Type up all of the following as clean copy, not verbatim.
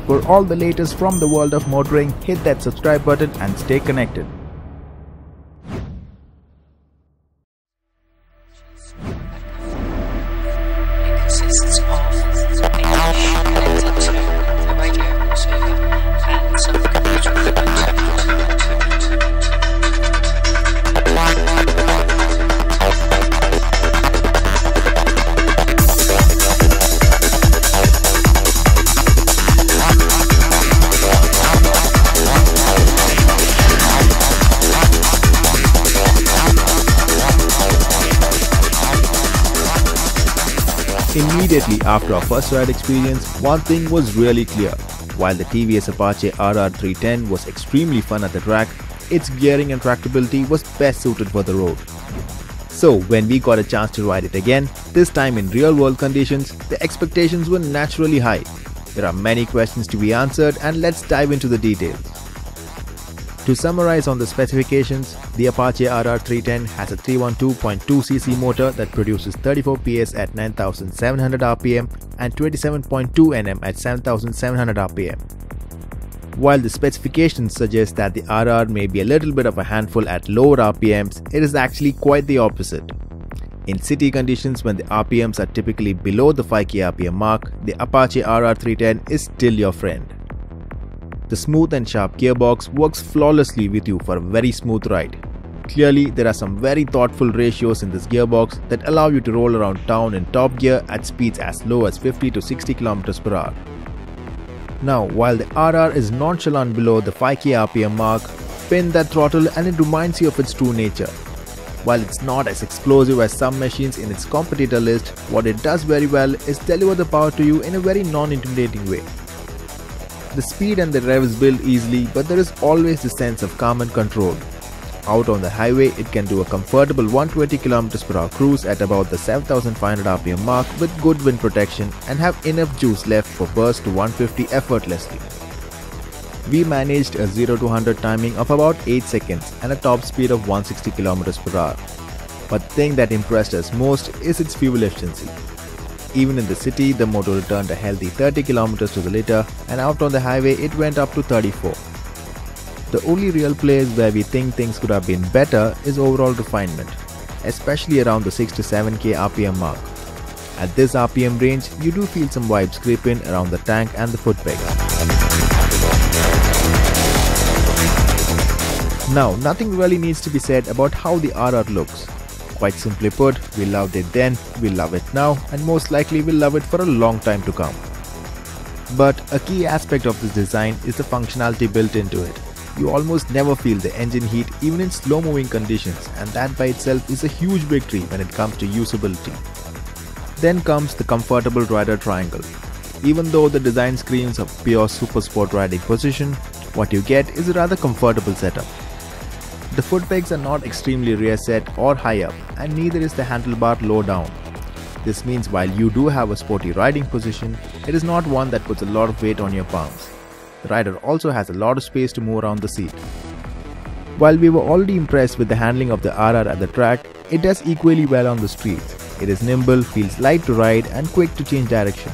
For all the latest from the world of motoring, hit that subscribe button and stay connected. It consists of English connected to the radio receiver and some computer equipment. Immediately after our first ride experience, one thing was really clear. While the TVS Apache RR310 was extremely fun at the track, its gearing and tractability was best suited for the road. So when we got a chance to ride it again, this time in real world conditions, the expectations were naturally high. There are many questions to be answered, and let's dive into the details. To summarize on the specifications, the Apache RR310 has a 312.2cc motor that produces 34 PS at 9700 rpm and 27.2 Nm at 7700 rpm. While the specifications suggest that the RR may be a little bit of a handful at lower RPMs, it is actually quite the opposite. In city conditions, when the RPMs are typically below the 5k RPM mark, the Apache RR310 is still your friend. The smooth and sharp gearbox works flawlessly with you for a very smooth ride. Clearly, there are some very thoughtful ratios in this gearbox that allow you to roll around town in top gear at speeds as low as 50 to 60 km per hour. Now, while the RR is nonchalant below the 5k RPM mark, pin that throttle and it reminds you of its true nature. While it's not as explosive as some machines in its competitor list, what it does very well is deliver the power to you in a very non-intimidating way. The speed and the rev is built easily, but there is always the sense of calm and control. Out on the highway, it can do a comfortable 120 km per hour cruise at about the 7500 rpm mark with good wind protection and have enough juice left for burst to 150 effortlessly. We managed a 0 to 100 timing of about 8 seconds and a top speed of 160 km per hour. But the thing that impressed us most is its fuel efficiency. Even in the city, the motor returned a healthy 30 km to the liter, and out on the highway it went up to 34. The only real place where we think things could have been better is overall refinement, especially around the 6 to 7k RPM mark. At this RPM range, you do feel some vibes creep in around the tank and the foot peg. Now, nothing really needs to be said about how the RR looks. Quite simply put, we loved it then, we love it now, and most likely we'll love it for a long time to come. But a key aspect of this design is the functionality built into it. You almost never feel the engine heat even in slow moving conditions, and that by itself is a huge victory when it comes to usability. Then comes the comfortable rider triangle. Even though the design screams of pure super sport riding position, what you get is a rather comfortable setup. The foot pegs are not extremely rear set or high up, and neither is the handlebar low down. This means while you do have a sporty riding position, it is not one that puts a lot of weight on your palms. The rider also has a lot of space to move around the seat. While we were already impressed with the handling of the RR at the track, it does equally well on the streets. It is nimble, feels light to ride, and quick to change direction.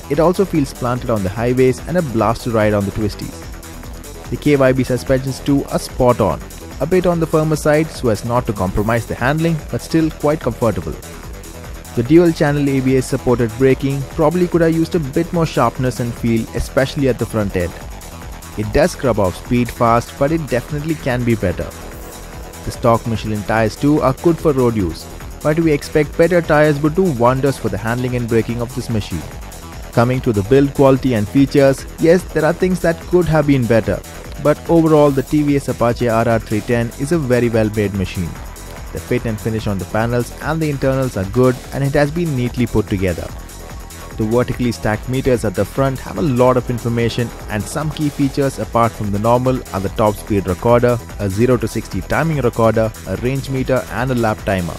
It also feels planted on the highways and a blast to ride on the twisties. The KYB suspensions too are spot on. A bit on the firmer side so as not to compromise the handling, but still quite comfortable. The dual channel ABS supported braking probably could have used a bit more sharpness and feel, especially at the front end. It does scrub off speed fast, but it definitely can be better. The stock Michelin tires too are good for road use, but we expect better tires would do wonders for the handling and braking of this machine. Coming to the build quality and features, yes, there are things that could have been better. But overall, the TVS Apache RR310 is a very well made machine. The fit and finish on the panels and the internals are good, and it has been neatly put together. The vertically stacked meters at the front have a lot of information, and some key features apart from the normal are the top speed recorder, a 0 to 60 timing recorder, a range meter and a lap timer.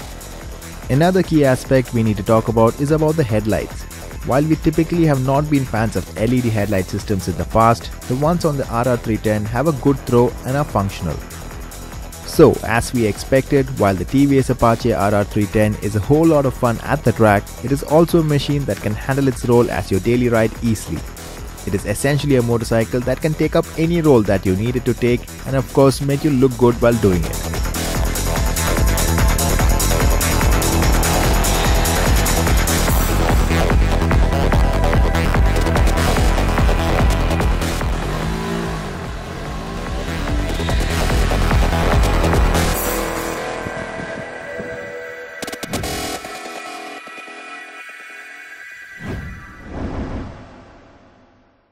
Another key aspect we need to talk about is about the headlights. While we typically have not been fans of LED headlight systems in the past, the ones on the RR310 have a good throw and are functional. So, as we expected, while the TVS Apache RR310 is a whole lot of fun at the track, it is also a machine that can handle its role as your daily ride easily. It is essentially a motorcycle that can take up any role that you need it to take and of course make you look good while doing it.